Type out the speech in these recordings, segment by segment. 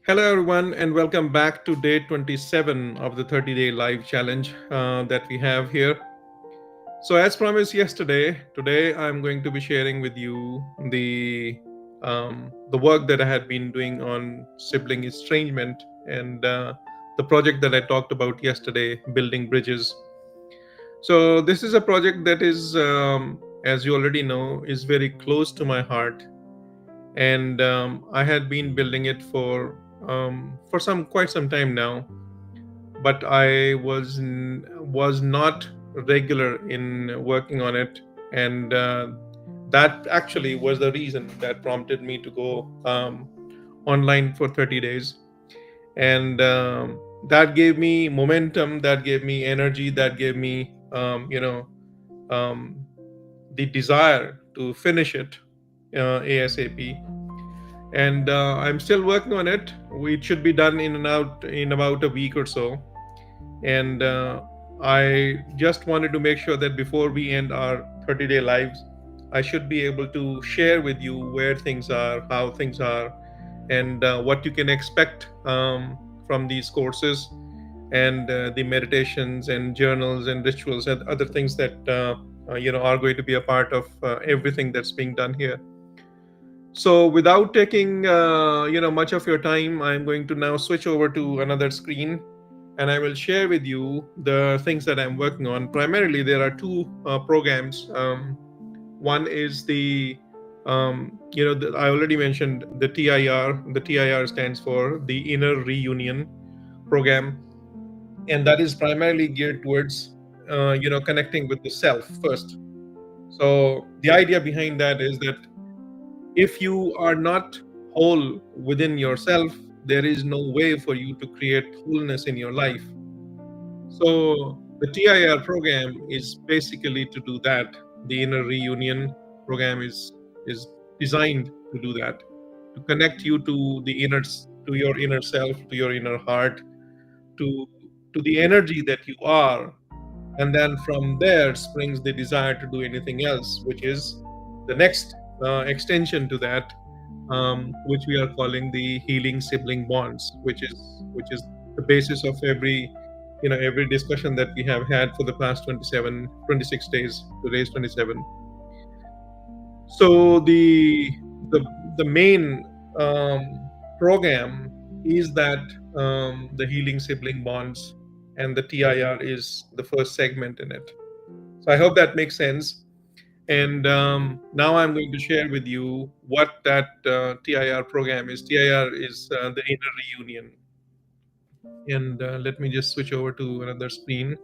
Hello, everyone, and welcome back to day 27 of the 30-day live challenge that we have here. So, as promised yesterday, today I'm going to be sharing with you the work that I had been doing on sibling estrangement and the project that I talked about yesterday, building bridges. So, this is a project that is, as you already know, is very close to my heart, and I had been building it for some quite some time now, but I was not regular in working on it, and that actually was the reason that prompted me to go online for 30 days, and that gave me momentum, that gave me energy, that gave me um, the desire to finish it ASAP, and I'm still working on it. It should be done in and out in about a week or so. And I just wanted to make sure that before we end our 30-day lives, I should be able to share with you where things are, how things are, and what you can expect from these courses and the meditations and journals and rituals and other things that are going to be a part of everything that's being done here. So without taking much of your time, I'm going to now switch over to another screen, and I will share with you the things that I'm working on. Primarily, there are two programs. One is I already mentioned the TIR. The TIR stands for the Inner ReUnion program, and that is primarily geared towards connecting with the self first. So the idea behind that is that if you are not whole within yourself, there is no way for you to create wholeness in your life. So the TIR program is basically to do that. The Inner ReUnion program is designed to do that, to connect you to to your inner self, to your inner heart, to the energy that you are, and then from there springs the desire to do anything else, which is the next extension to that, which we are calling the healing sibling bonds, which is the basis of every discussion that we have had for the past 26 days. Today's 27. So the the main program is that the healing sibling bonds, and the TIR is the first segment in it. So I hope that makes sense. And now I'm going to share with you what that TIR program is. TIR is the Inner ReUnion. And let me just switch over to another screen.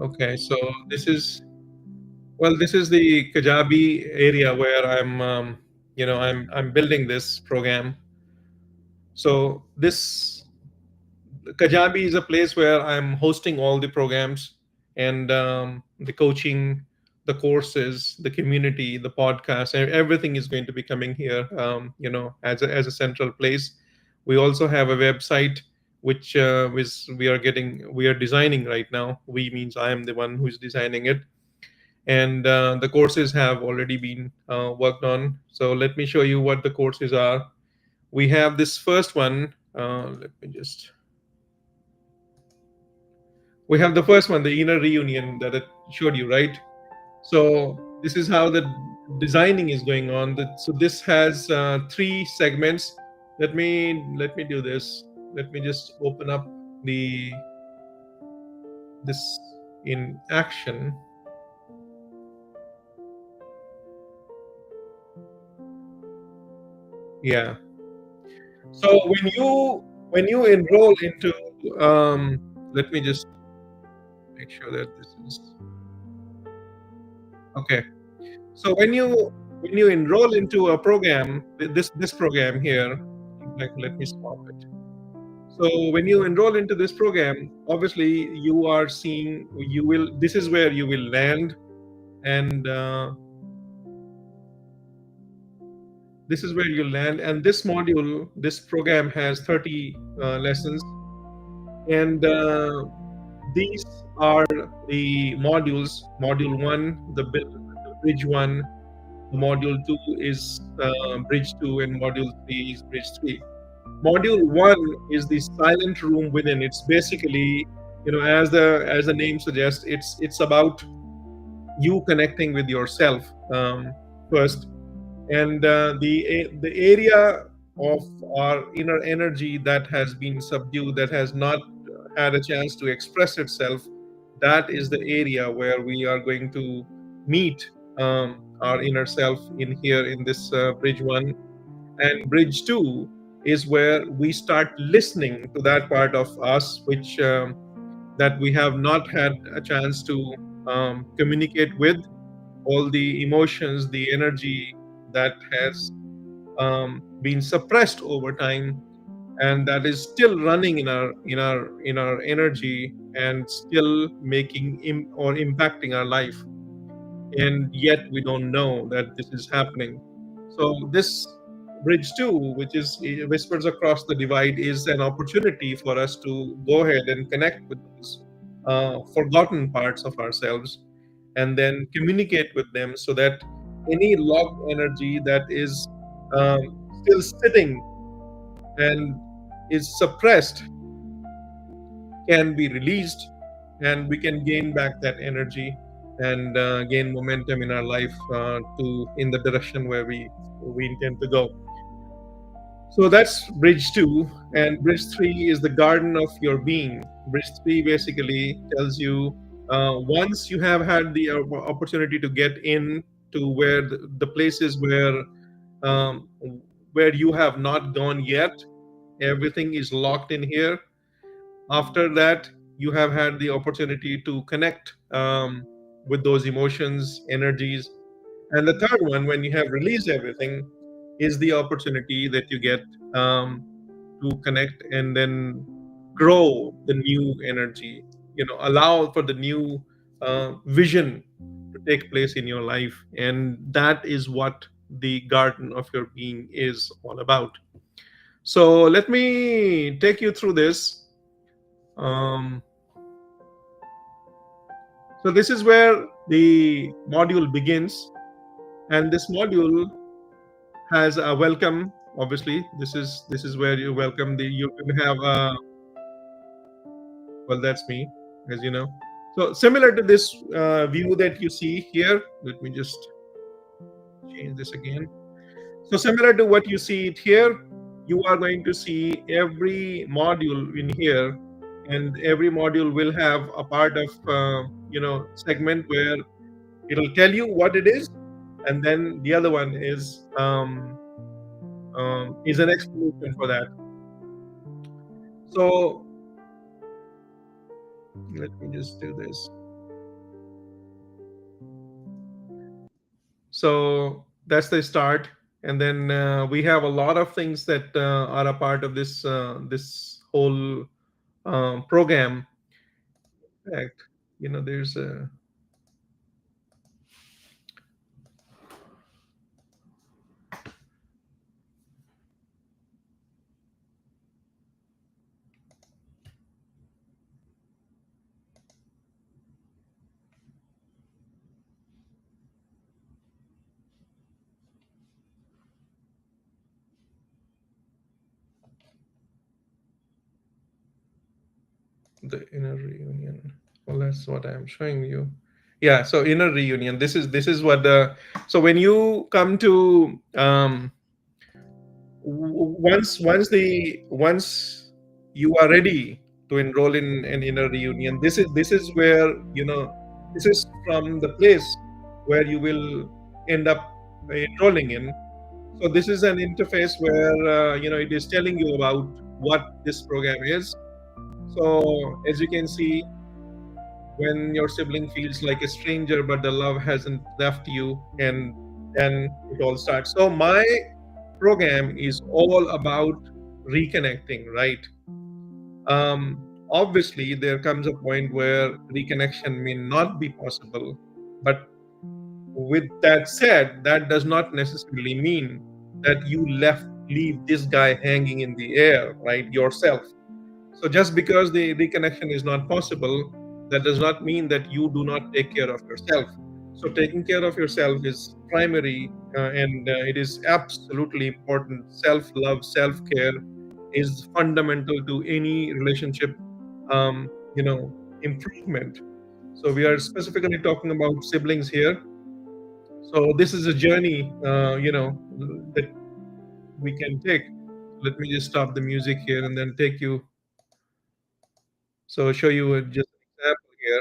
Okay, so this is this is the Kajabi area where I'm building this program. So this Kajabi is a place where I'm hosting all the programs and the coaching, the courses, the community, the podcast, and everything is going to be coming here, as a central place. We also have a website which we are designing right now. We means I am the one who is designing it, and the courses have already been worked on. So let me show you what the courses are. We have this first one. Let me just We have the first one, the Inner ReUnion, that I showed you, right? So this is how the designing is going on. So this has three segments. Let me do this. Let me just open up the this in action. Yeah. So when you enroll into let me just make sure that this is okay. So when you enroll into a program, this program here, let me stop it. So when you enroll into this program, obviously you are seeing you will. This is where you will land, and this is where you land. And this module, this program has 30 lessons, and these are the modules. Module one, the bridge 1, module 2 is bridge 2, and module 3 is bridge 3. Module 1 is the silent room within. It's basically, as the name suggests, it's about you connecting with yourself first, and the area of our inner energy that has been subdued, that has not had a chance to express itself, that is the area where we are going to meet our inner self in here in this bridge 1. And bridge 2 is where we start listening to that part of us which that we have not had a chance to communicate with, all the emotions, the energy that has been suppressed over time, and that is still running in our energy and still making or impacting our life, and yet we don't know that this is happening. So this bridge 2, which is whispers across the divide, is an opportunity for us to go ahead and connect with those forgotten parts of ourselves, and then communicate with them, so that any locked energy that is um, still sitting and is suppressed can be released, and we can gain back that energy and gain momentum in our life to in the direction where we intend to go. So that's bridge 2. And bridge 3 is the garden of your being. Bridge 3 basically tells you, once you have had the opportunity to get in to where the places um, where you have not gone yet, everything is locked in here. After that, you have had the opportunity to connect with those emotions, energies. And the third one, when you have released everything, is the opportunity that you get to connect and then grow the new energy, allow for the new vision to take place in your life. And that is what the garden of your being is all about. So let me take you through this. Um, so this is where the module begins, and this module has a welcome. Obviously, this is where you welcome the you can have well, that's me, as you know. So similar to this view that you see here, let me just change this again. So similar to what you see it here, you are going to see every module in here, and every module will have a part of segment where it'll tell you what it is, and then the other one is an explanation for that. So let me just do this. So that's the start, and then we have a lot of things that are a part of this whole program. In fact, there's the inner reunion. Well, that's what I'm showing you. Yeah, so inner reunion. This is what the so when you come to once you are ready to enroll in an inner reunion, this is where this is from the place where you will end up enrolling in. So this is an interface where it is telling you about what this program is. So as you can see, when your sibling feels like a stranger but the love hasn't left you, and then it all starts. So my program is all about reconnecting, right? Obviously there comes a point where reconnection may not be possible, but with that said, that does not necessarily mean that you leave this guy hanging in the air, right, yourself. So just because the reconnection is not possible, that does not mean that you do not take care of yourself. So taking care of yourself is primary, and it is absolutely important. Self love, self care is fundamental to any relationship, um, you know, improvement. So we are specifically talking about siblings here. So this is a journey, that we can take. Let me just stop the music here and then take you. So show you just an example here.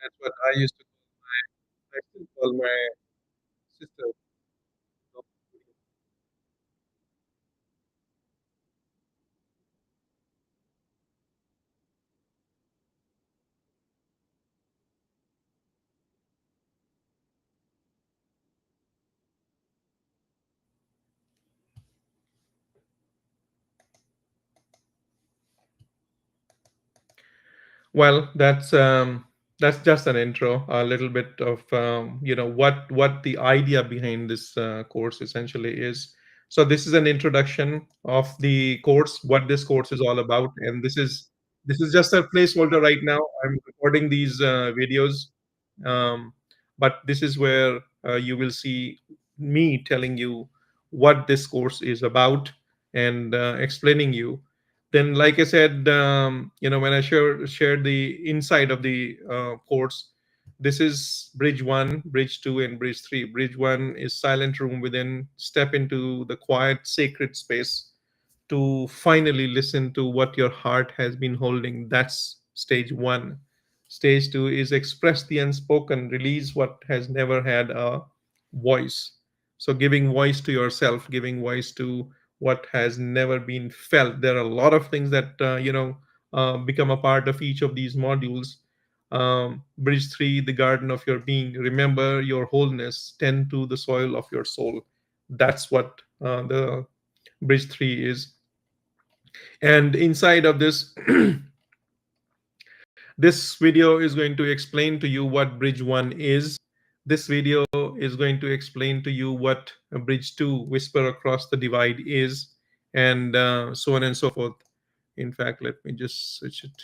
That's what I used to I still call my sister. Well, that's just an intro, a little bit of what the idea behind this course essentially is. So this is an introduction of the course, what this course is all about, and this is just a placeholder right now. I'm recording these videos, um, but this is where you will see me telling you what this course is about and explaining you. Then, like I said, when I shared the inside of the course, this is bridge one, bridge two, and bridge three. Bridge one is silent room within. Step into the quiet, sacred space to finally listen to what your heart has been holding. That's stage one. Stage two is express the unspoken, release what has never had a voice. So, giving voice to yourself, giving voice to what has never been felt. There are a lot of things that, become a part of each of these modules. Bridge three, the garden of your being. Remember your wholeness, tend to the soil of your soul. That's what the bridge three is. And inside of this, this video is going to explain to you what bridge one is. This video is going to explain to you what a bridge two, whisper across the divide, is, and so on and so forth. In fact, let me just switch it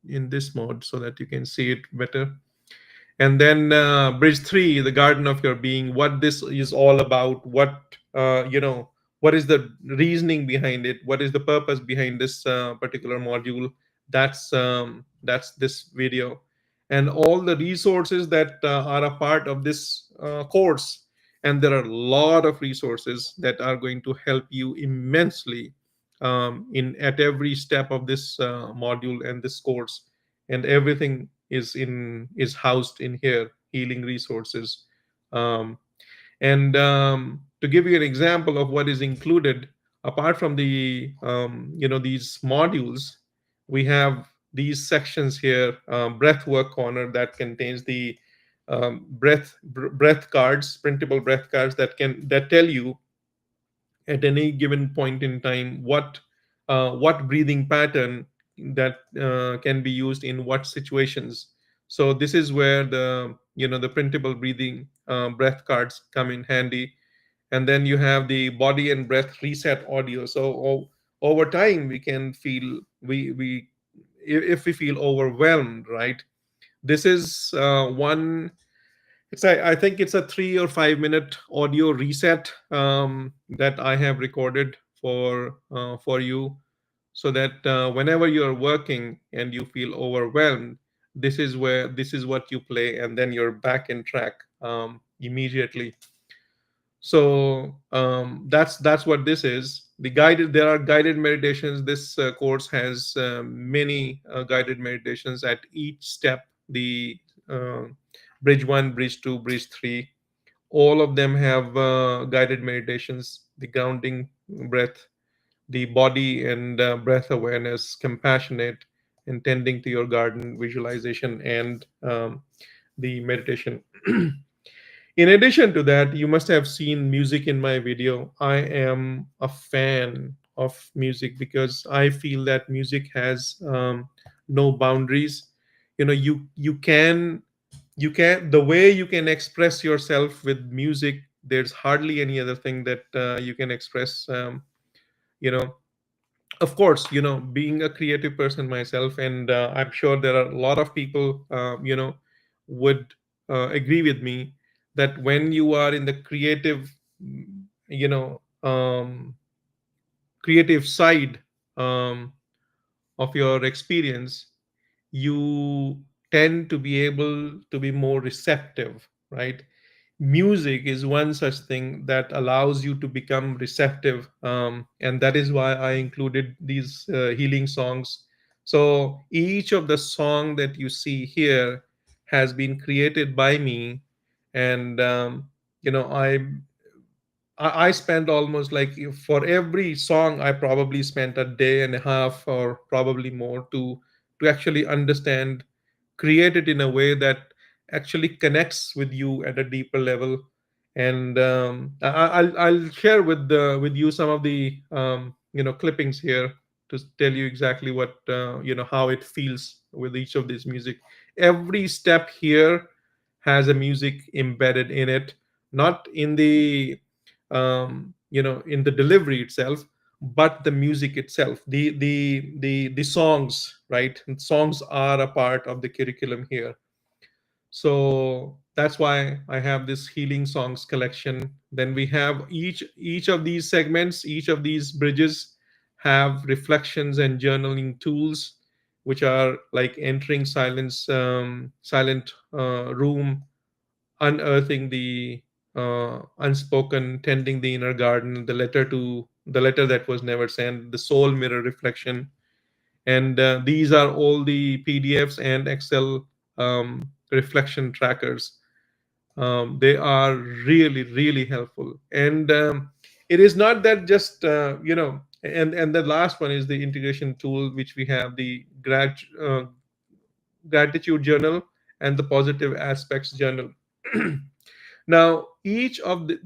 in this mode so that you can see it better. And then bridge three, the garden of your being, what this is all about, what is the reasoning behind it, what is the purpose behind this particular module. That's this video, and all the resources that are a part of this course. And there are a lot of resources that are going to help you immensely in at every step of this module and this course. And everything is housed in here, healing resources. And to give you an example of what is included, apart from these modules, we have these sections here. Breathwork corner, that contains the breath cards, printable breath cards that tell you at any given point in time what breathing pattern that can be used in what situations. So this is where the printable breathing breath cards come in handy. And then you have the body and breath reset audio. So over time we can feel we if we feel overwhelmed, right? This is one. I think it's a 3 or 5 minute audio reset that I have recorded for you, so that whenever you're working and you feel overwhelmed, this is what you play, and then you're back in track immediately. So that's what this is. There are guided meditations. This course has many guided meditations at each step. The uh, bridge one, bridge two, bridge three, all of them have guided meditations. The grounding breath, the body and breath awareness, compassionate, and tending to your garden, visualization, and the meditation. In addition to that, you must have seen music in my video. I am a fan of music because I feel that music has no boundaries. You know, the way you can express yourself with music. There's hardly any other thing that you can express. You know, of course, being a creative person myself, and I'm sure there are a lot of people would agree with me that when you are in the you know creative side um, of your experience, you tend to be able to be more receptive, right? Music is one such thing that allows you to become receptive, and that is why I included these healing songs. So each of the song that you see here has been created by me, and you know i I spent almost like, for every song I probably spent a day and a half or probably more to actually understand, create it in a way that actually connects with you at a deeper level. And I'll share with you some of the clippings here to tell you exactly what how it feels with each of these music. Every step here has a music embedded in it, not in the in the delivery itself, but the music itself, the songs, right? And songs are a part of the curriculum here. So that's why I have this healing songs collection. Then we have each of these segments, each of these bridges have reflections and journaling tools, which are like entering silent room, unearthing the unspoken, tending the inner garden, the letter that was never sent, the soul mirror reflection. And these are all the PDFs and Excel reflection trackers. They are really, really helpful. And it is not that just, and the last one is the integration tool, which we have the gratitude journal and the positive aspects journal. Now, each of this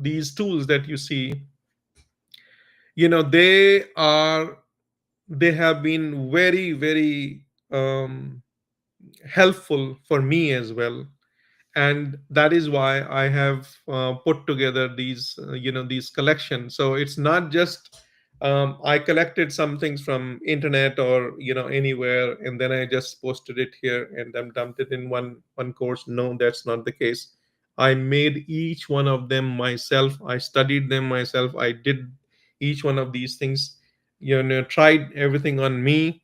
these tools that you see, you know, they have been very, very helpful for me as well, and that is why I have put together these collections. So it's not just I collected some things from internet or anywhere, and then I just posted it here and then dumped it in one course. No, that's not the case. I made each one of them myself. I studied them myself. I did each one of these things. Tried everything on me.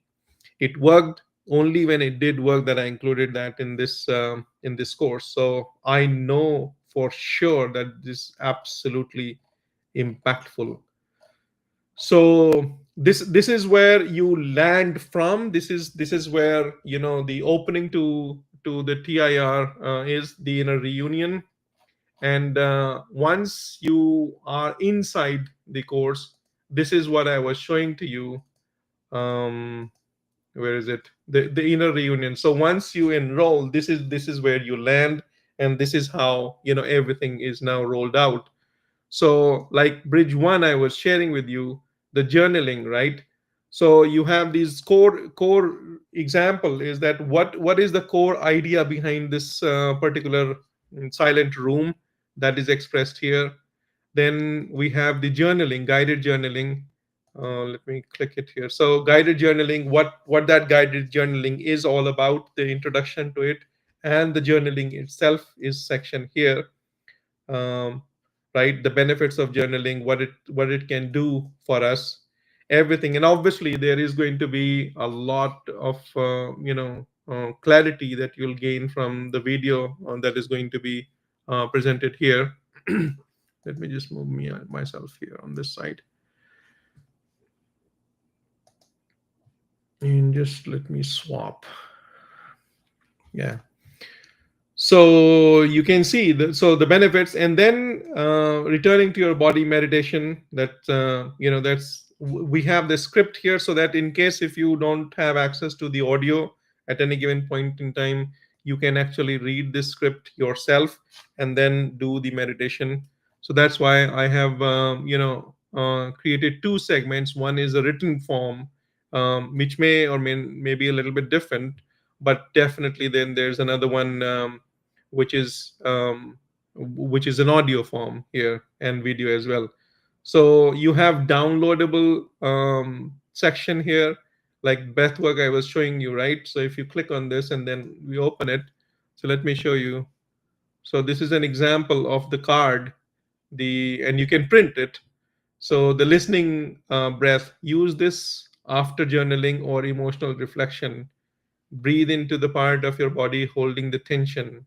It worked only when it did work that I included that in this course. So I know for sure that this is absolutely impactful. So this is where you land from. This is where the opening to the TIR is the inner reunion. And once you are inside the course, this is what I was showing to you. um, where is it, the inner reunion. So once you enroll, this is where you land, and this is how everything is now rolled out. So like bridge one I was sharing with you, the journaling, right? So you have these core example is that what is the core idea behind this particular silent room that is expressed here. Then we have the journaling, guided journaling. Let me click it here. So guided journaling, what that guided journaling is all about, the introduction to it, and the journaling itself is section here. Um, right, the benefits of journaling, what it can do for us, everything. And obviously there is going to be a lot of clarity that you'll gain from the video that is going to be presented here. Let me just move myself here on this side, and just let me swap. Yeah. So you can see the benefits, and then returning to your body meditation, that that's we have the script here, so that in case if you don't have access to the audio at any given point in time, you can actually read this script yourself and then do the meditation. So that's why I have created two segments. One is a written form, which may be a little bit different, but definitely then there's another one, which is an audio form here and video as well. So you have downloadable section here, like Breathwork I was showing you, right? So if you click on this and then we open it, so let me show you. So this is an example of the card, and you can print it. So the listening breath, use this after journaling or emotional reflection. Breathe into the part of your body holding the tension.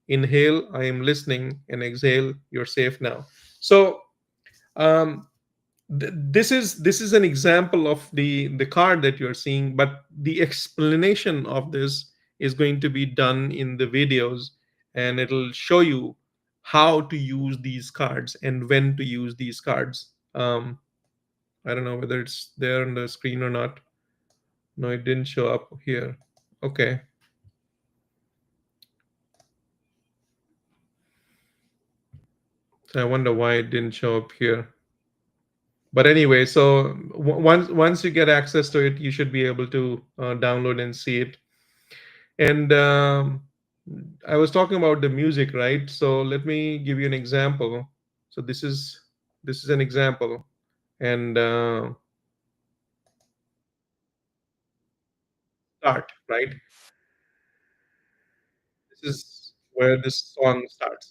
Inhale, I am listening, and exhale, you're safe now. So um, this is an example of the card that you're seeing, but the explanation of this is going to be done in the videos, and it'll show you how to use these cards and when to use these cards. I don't know whether it's there on the screen or not. No, it didn't show up here. Okay. So I wonder why it didn't show up here. But anyway, so once you get access to it, you should be able to download and see it. And I was talking about the music, right? So let me give you an example. So this is an example, and start, right. This is where this song starts.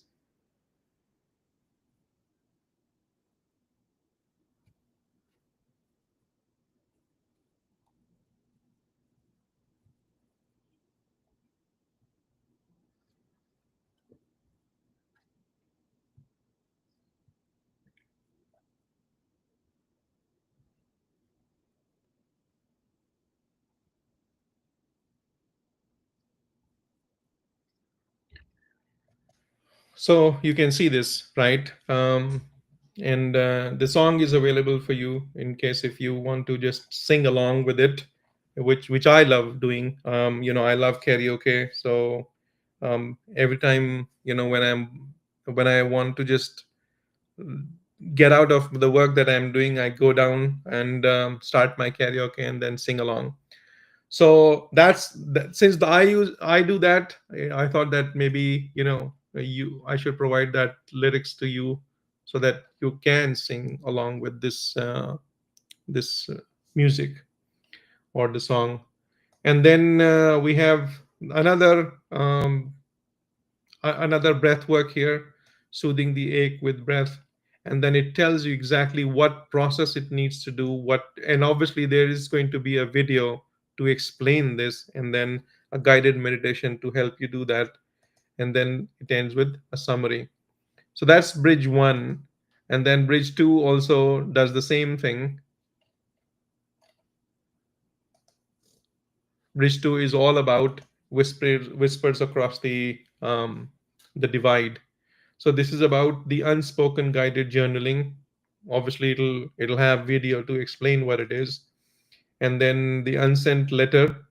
So you can see this, right? And the song is available for you in case if you want to just sing along with it, which I love doing. I love karaoke. So every time, when I want to just get out of the work that I'm doing, I go down and start my karaoke and then sing along. So that's that. Since I do that, I thought that maybe I should provide that lyrics to you, so that you can sing along with this music or the song. And then we have another another breath work here, soothing the ache with breath. And then it tells you exactly what process it needs to do, and obviously there is going to be a video to explain this, and then a guided meditation to help you do that. And then it ends with a summary. So that's bridge one. And then bridge two also does the same thing. Bridge two is all about whispers across the divide. So this is about the unspoken guided journaling. Obviously, it'll have video to explain what it is, and then the unsent letter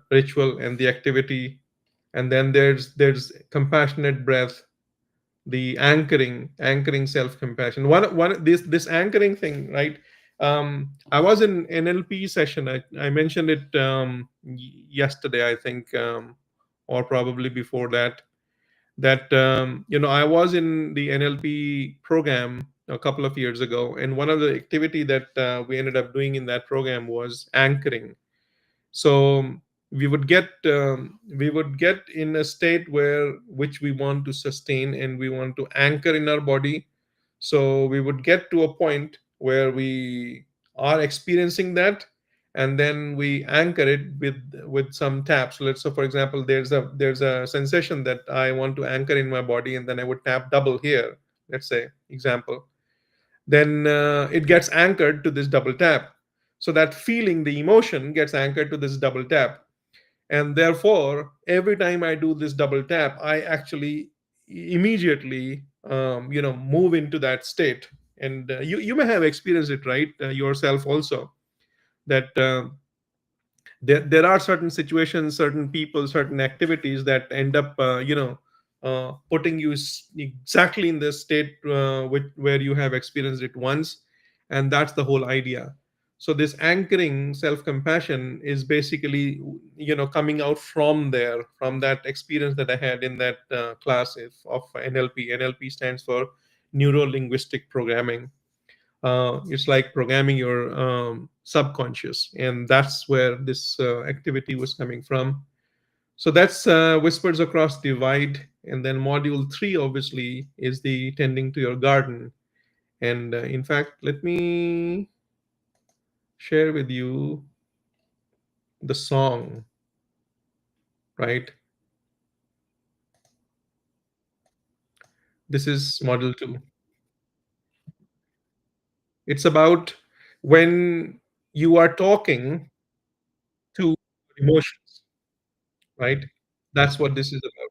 ritual and the activity, and then there's compassionate breath, the anchoring self compassion. One this anchoring thing, right? I was in NLP session. I mentioned it yesterday, I think, or probably before that, I was in the NLP program a couple of years ago, and one of the activity that we ended up doing in that program was anchoring. So we would get in a state where which we want to sustain and we want to anchor in our body. So we would get to a point where we are experiencing that, and then we anchor it with some taps. Let's say, for example, there's a sensation that I want to anchor in my body, and then I would tap double here. Let's say example. Then it gets anchored to this double tap. So that feeling, the emotion, gets anchored to this double tap. And therefore, every time I do this double tap, I actually immediately move into that state. And you may have experienced it, right, yourself also, that there are certain situations, certain people, certain activities that end up putting you exactly in the state where you have experienced it once. And that's the whole idea. So this anchoring self compassion is basically coming out from there, from that experience that I had in that class of NLP stands for neuro linguistic programming. It's like programming your subconscious, and that's where this activity was coming from. So that's whispers across divide. And then module 3 obviously is the tending to your garden. And in fact, let me share with you the song, right? This is module 2. It's about when you are talking to emotions, right? That's what this is about.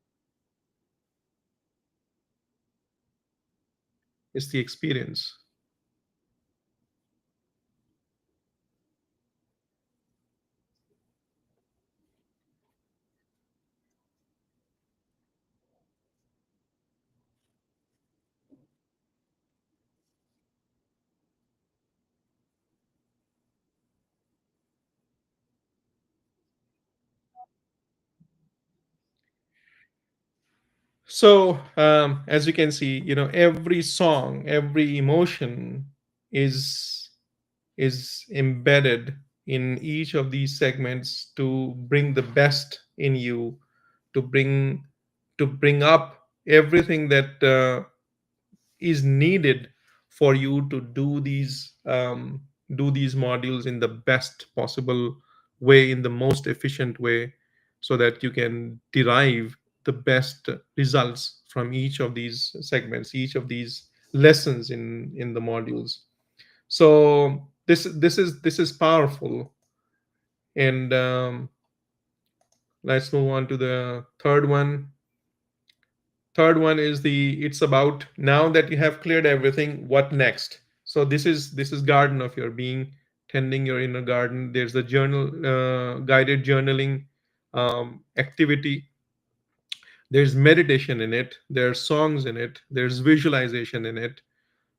It's the experience. So, as you can see, every song, every emotion is embedded in each of these segments to bring the best in you, to bring up everything that is needed for you to do these modules in the best possible way, in the most efficient way, so that you can derive the best results from each of these segments, each of these lessons in the modules. So this is powerful. And let's move on to the third one. Third one is it's about, now that you have cleared everything, what next? So this is garden of your being, tending your inner garden. There's the journal, guided journaling activity. There's meditation in it, there's songs in it, there's visualization in it.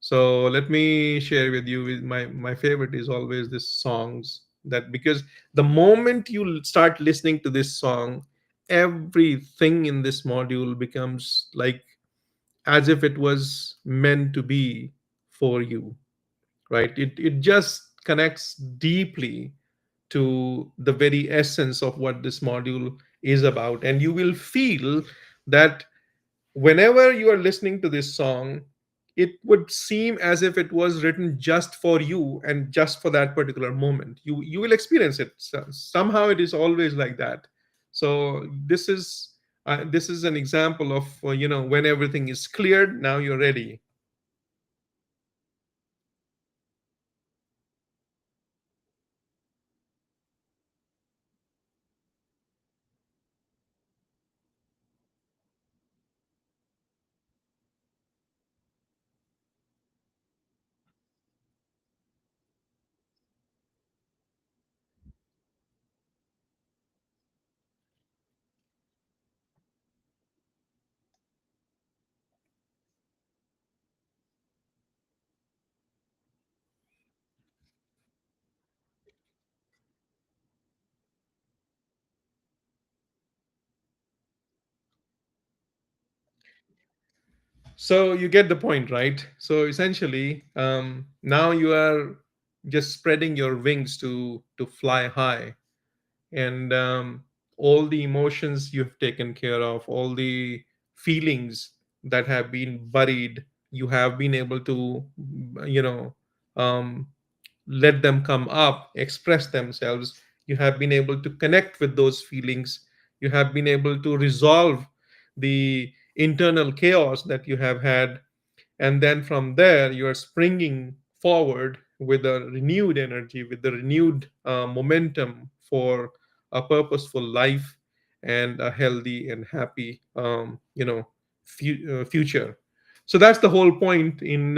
So let me share with you, with my favorite is always this songs, that because the moment you start listening to this song, everything in this module becomes like as if it was meant to be for you, right? It just connects deeply to the very essence of what this module is about. And you will feel that whenever you are listening to this song, it would seem as if it was written just for you and just for that particular moment. You will experience it. Somehow it is always like that. So this is an example of when everything is cleared, now you're ready. So you get the point, right? So essentially, now you are just spreading your wings to fly high. And all the emotions you've taken care of, all the feelings that have been buried, you have been able to you know um, let them come up, express themselves. You have been able to connect with those feelings. You have been able to resolve the internal chaos that you have had. And then from there, you are springing forward with a renewed energy, with the renewed momentum for a purposeful life, and a healthy and happy, future. So that's the whole point in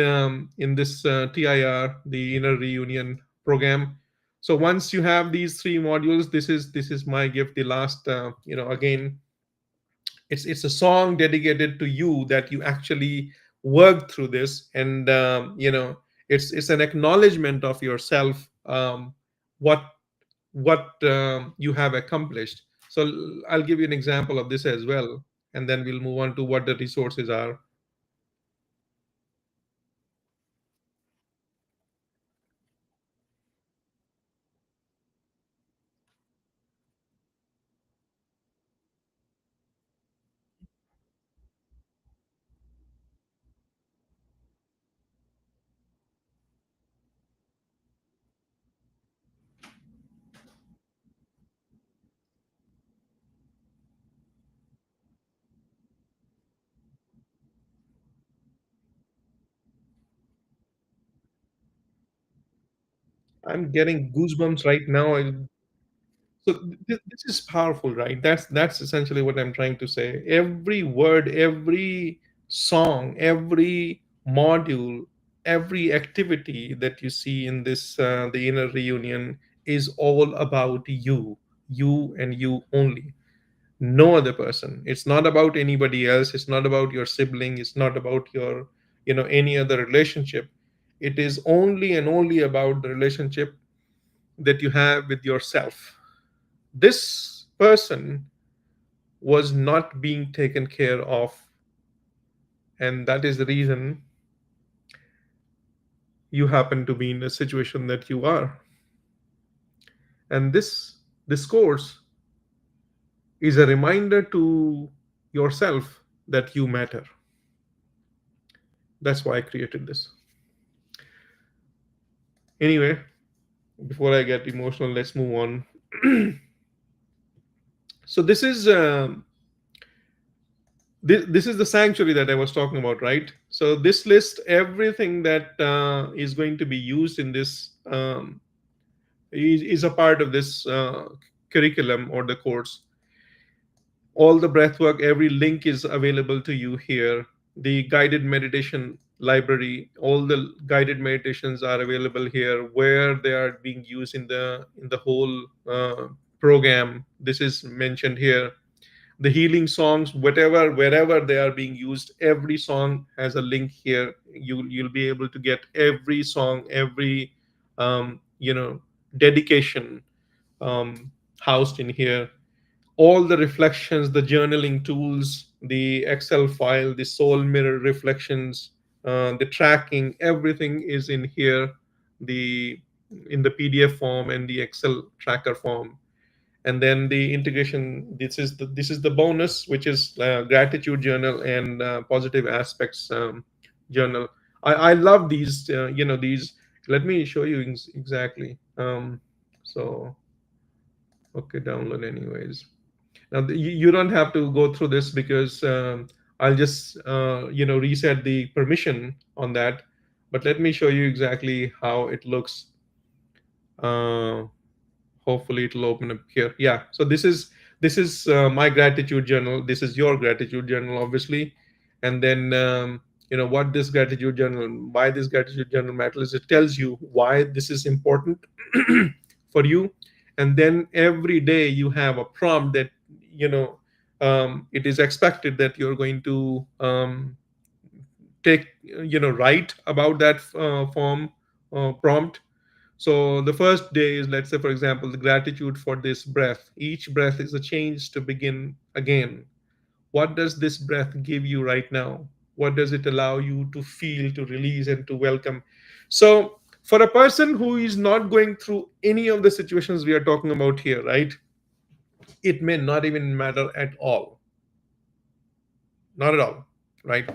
this TIR, the Inner Reunion program. So once you have these three modules, this is my gift. The last, again, it's a song dedicated to you, that you actually worked through this, and it's an acknowledgement of yourself, what you have accomplished. So I'll give you an example of this as well, and then we'll move on to what the resources are. I'm getting goosebumps right now. So this is powerful, right? That's essentially what I'm trying to say. Every word, every song, every module, every activity that you see in this, the Inner Reunion, is all about you, you and you only. No other person. It's not about anybody else. It's not about your sibling. It's not about your, any other relationship. It is only and only about the relationship that you have with yourself. This person was not being taken care of, and that is the reason you happen to be in a situation that you are. And this course is a reminder to yourself that you matter. That's why I created this. Anyway, before I get emotional, let's move on. So this is the sanctuary that I was talking about, right? So this list everything that is going to be used in this, is a part of this curriculum or the course. All the breath work, every link is available to you here. The guided meditation library, all the guided meditations are available here, where they are being used in the whole program. This is mentioned here. The healing songs, whatever, wherever they are being used, every song has a link here. You'll be able to get every song, every dedication, um, housed in here. All the reflections, the journaling tools, the Excel file, the soul mirror reflections, the tracking, everything is in here, the in the PDF form and the Excel tracker form. And then the integration, this is the bonus, which is gratitude journal and positive aspects journal. I love these, these. Let me show you exactly. So okay, download anyways. Now you don't have to go through this, because I'll just reset the permission on that. But let me show you exactly how it looks. Uh, Hopefully it'll open up here. Yeah, so this is my gratitude journal. This is your gratitude journal, obviously. And then what this gratitude journal, why this gratitude journal matters, it tells you why this is important for you. And then every day you have a prompt that, it is expected that you're going to take, write about that form prompt. So the first day is, let's say, for example, the gratitude for this breath. Each breath is a change to begin again. What does this breath give you right now? What does it allow you to feel, to release, and to welcome? So for a person who is not going through any of the situations we are talking about here, right, it may not even matter at all. Not at all, right?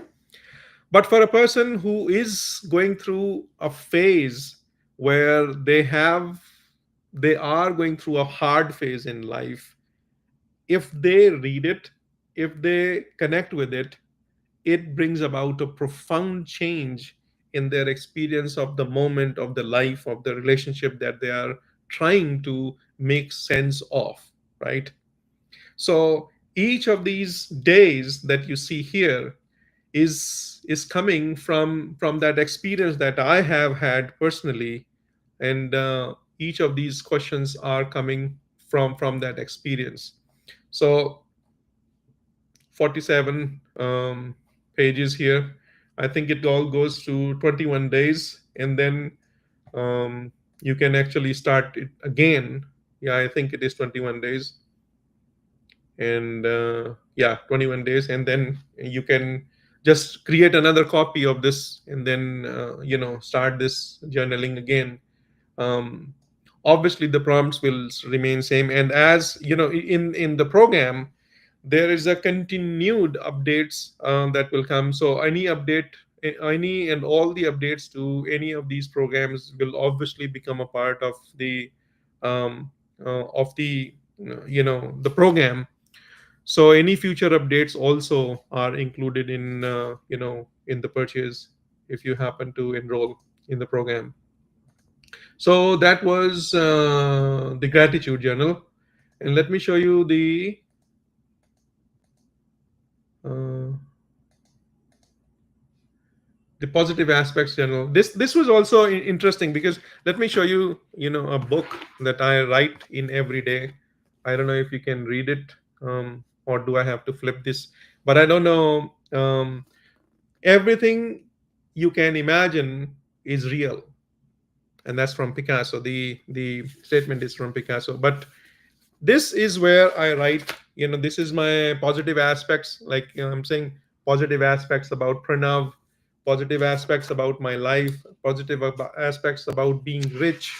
But for a person who is going through a phase where they are going through a hard phase in life, if they read it, if they connect with it, it brings about a profound change in their experience of the moment, of the life, of the relationship that they are trying to make sense of. right? So each of these days that you see here is coming from that experience that I have had personally, and each of these questions are coming from that experience. So 47 pages here. I think it all goes to 21 days, and then um, you can actually start it again. Yeah, I think it is 21 days, and yeah, 21 days, and then you can just create another copy of this, and then start this journaling again. um, Obviously the prompts will remain same, and as you know, in the program there is a continued updates that will come. So any update, any and all the updates to any of these programs will obviously become a part um, of the program. So any future updates also are included in the purchase if you happen to enroll in the program. So that was the gratitude journal, and let me show you uh, the positive aspects journal. This was also interesting because let me show you a book that I write in every day. I don't know if you can read it, or do I have to flip this? But I don't know. Everything you can imagine is real, and that's from Picasso. The statement is from Picasso, but this is where I write. This is my positive aspects, like I'm saying positive aspects about Pranav, positive aspects about my life, positive aspects about being rich,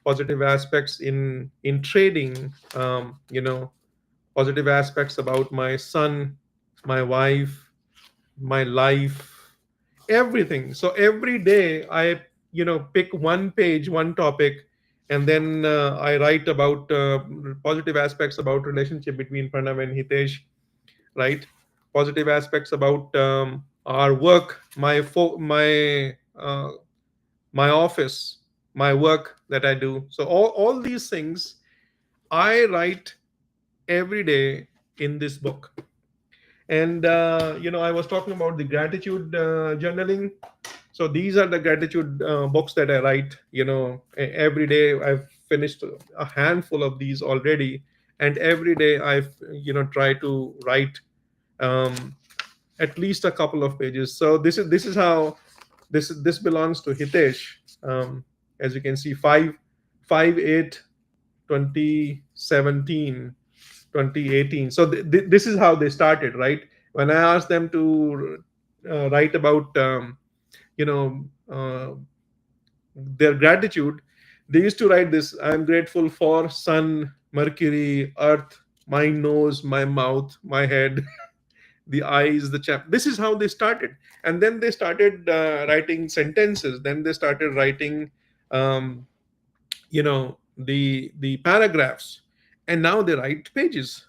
positive aspects in trading, positive aspects about my son, my wife, my life, everything. So every day I pick one page, one topic, and then I write about positive aspects about relationship between Pranav and Hitesh, right? Positive aspects about our work, my office, my work that I do. So all these things I write every day in this book. And I was talking about the gratitude journaling. So these are the gratitude books that I write. Every day I've finished a handful of these already, and every day I've try to write um, at least a couple of pages. So this is how this belongs to Hitesh. As you can see, 5/8 2017, 2018. So this is how they started, right? When I asked them to write about you know uh, their gratitude, they used to write this: I'm grateful for sun, Mercury, earth, my nose, my mouth, my head, the eyes, the chap. This is how they started, and then they started writing sentences. Then they started writing um, the paragraphs, and now they write pages.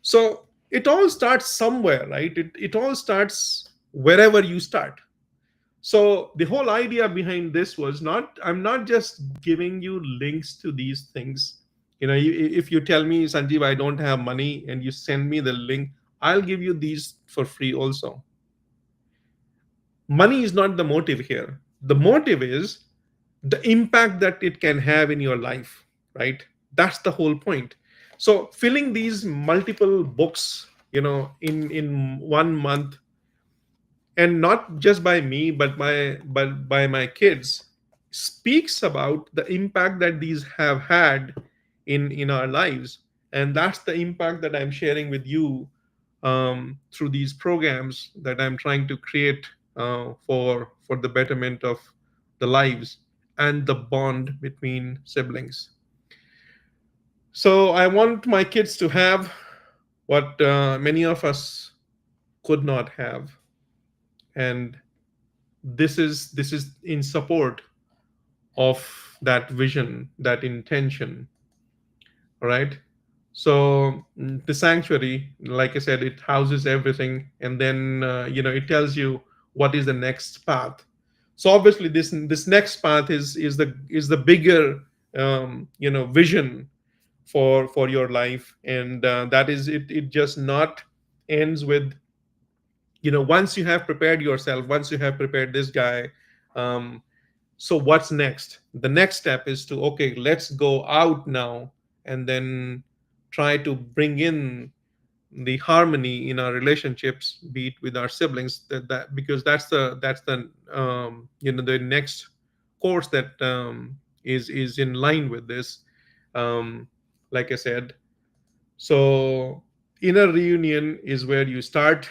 So it all starts somewhere, right? It all starts wherever you start. So the whole idea behind this was not, I'm not just giving you links to these things. If you tell me, Sanjeev, I don't have money, and you send me the link, I'll give you these for free also. Money is not the motive here. The motive is the impact that it can have in your life, right? That's the whole point. So filling these multiple books in 1 month, and not just by me but by my kids, speaks about the impact that these have had in our lives. And that's the impact that I'm sharing with you through these programs that I'm trying to create for the betterment of the lives and the bond between siblings. So I want my kids to have what many of us could not have, and this is in support of that vision, that intention. All right. So the sanctuary, like I said, it houses everything, and then it tells you what is the next path. So obviously this next path is the bigger vision for your life. And that is it. It just not ends with, once you have prepared yourself, once you have prepared this guy, um, so what's next? The next step is to, okay, let's go out now and then try to bring in the harmony in our relationships, be it with our siblings. That because that's the the next course that is in line with this. um, like I said, so inner reunion is where you start,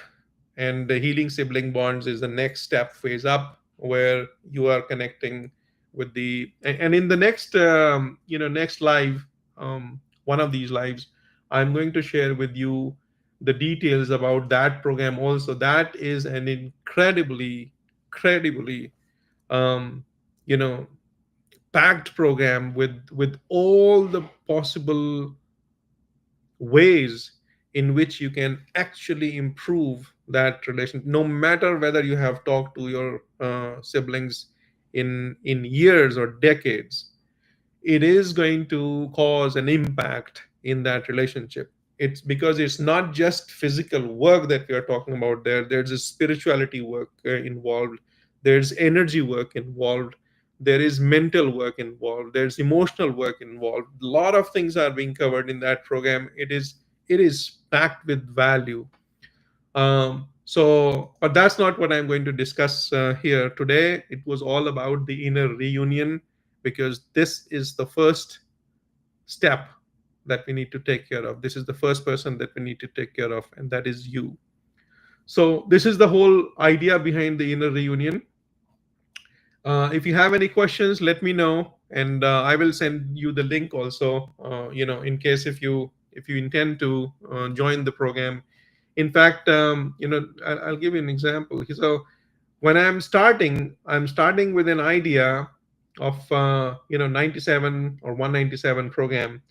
and the healing sibling bonds is the next step phase up, where you are connecting with the and in the next next live, one of these lives, I'm going to share with you the details about that program also. That is an incredibly um, you know packed program with all the possible ways in which you can actually improve that relation, no matter whether you have talked to your siblings in years or decades. It is going to cause an impact in that relationship. It's because it's not just physical work that we are talking about there. There's a spirituality work involved, there's energy work involved, there is mental work involved, there's emotional work involved. A lot of things are being covered in that program. It is packed with value. But that's not what I'm going to discuss here today. It was all about the inner reunion, because this is the first step that we need to take care of. This is the first person that we need to take care of, and that is you. So, this is the whole idea behind the inner reunion. If you have any questions, let me know, and I will send you the link also. In case if you intend to join the program. In fact, I'll give you an example. So, when I'm starting with an idea of 97 or 197 program.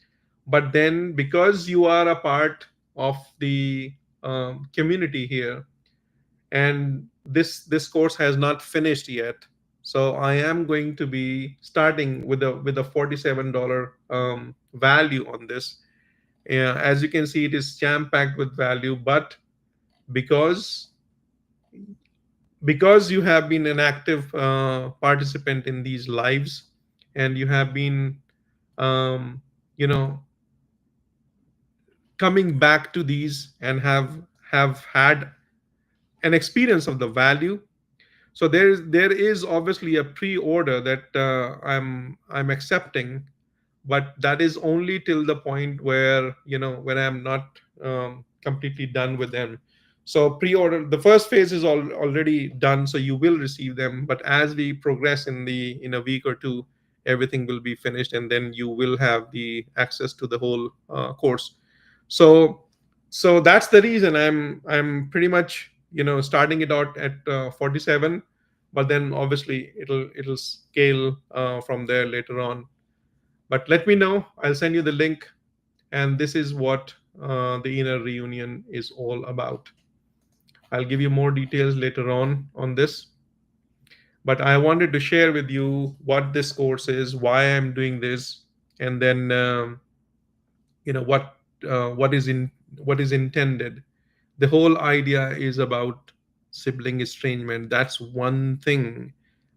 But then, because you are a part of the community here, and this course has not finished yet, so I am going to be starting with a $47 value on this. As you can see, it is jam packed with value. But because because you have been an active participant in these lives, and you have been um, you know coming back to these, and have had an experience of the value. So there is obviously a pre-order that I'm accepting, but that is only till the point where when I'm not completely done with them. So pre-order, the first phase is already done, so you will receive them. But as we progress in a week or two, everything will be finished, and then you will have the access to the whole course. So so that's the reason I'm pretty much starting it out at 47. But then obviously it'll scale from there later on. But let me know. I'll send you the link. And this is what the inner reunion is all about. I'll give you more details later on this. But I wanted to share with you what this course is, why I'm doing this, and then what is intended. The whole idea is about sibling estrangement. That's one thing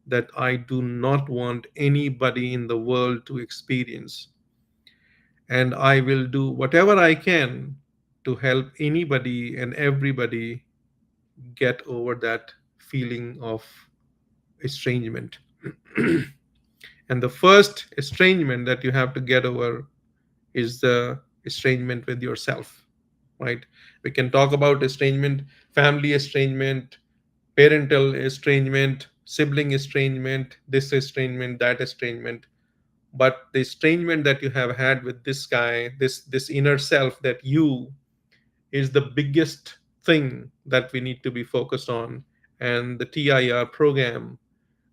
that I do not want anybody in the world to experience. And I will do whatever I can to help anybody and everybody get over that feeling of estrangement. And the first estrangement that you have to get over is the estrangement with yourself, right? We can talk about estrangement, family estrangement, parental estrangement, sibling estrangement, this estrangement, that estrangement. But the estrangement that you have had with this guy, this inner self, that you, is the biggest thing that we need to be focused on. And the TIR program,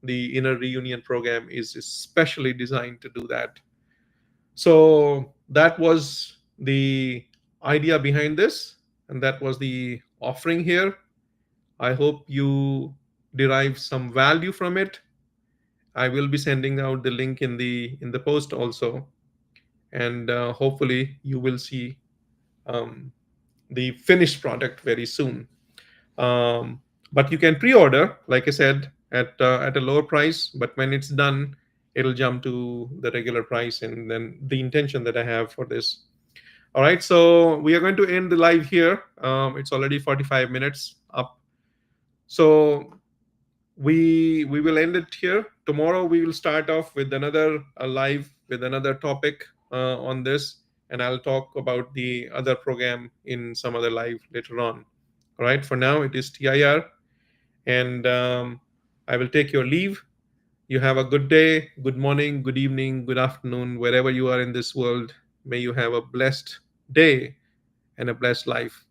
the inner reunion program, is especially designed to do that. So that was the idea behind this, and that was the offering here. I hope you derive some value from it. I will be sending out the link in the post also. and hopefully you will see um, the finished product very soon. Um, but you can pre-order, like I said, at a lower price. But when it's done, it'll jump to the regular price, and then the intention that I have for this. All right, so we are going to end the live here. It's already 45 minutes up. So we will end it here. Tomorrow we will start off with another live with another topic on this, and I'll talk about the other program in some other live later on. All right, for now it is TIR, and I will take your leave. You have a good day, good morning, good evening, good afternoon, wherever you are in this world. May you have a blessed day and a blessed life.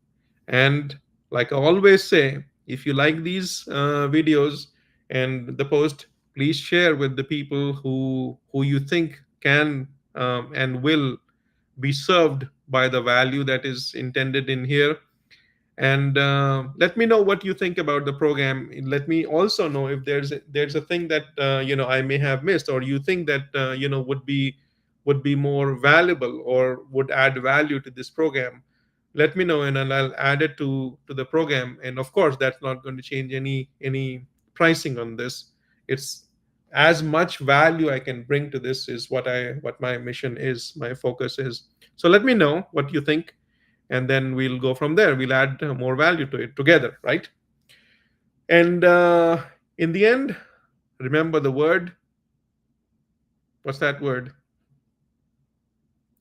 And like I always say, if you like these videos and the post, please share with the people who you think can and will be served by the value that is intended in here. And let me know what you think about the program. Let me also know if there's a thing that I may have missed, or you think that would be more valuable or would add value to this program. Let me know, and then I'll add it to the program. And of course, that's not going to change any pricing on this. It's as much value I can bring to this is what my mission is, my focus is. So let me know what you think, and then we'll go from there. We'll add more value to it together, right? And in the end, remember the word. What's that word?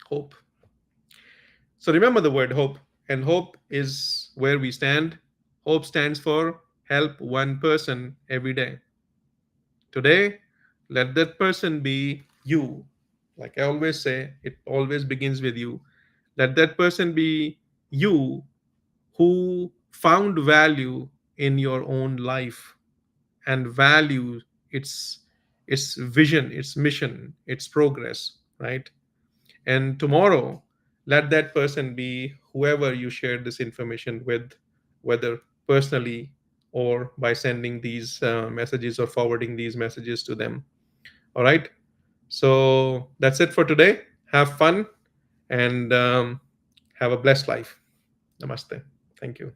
Hope. So remember the word hope, and hope is where we stand. Hope stands for help one person every day. Today, let that person be you. Like I always say, it always begins with you. Let that person be you who found value in your own life and value its vision, its mission, its progress, right? And tomorrow, let that person be whoever you share this information with, whether personally or by sending these messages or forwarding these messages to them. All right, so that's it for today. Have fun, and have a blessed life. Namaste. Thank you.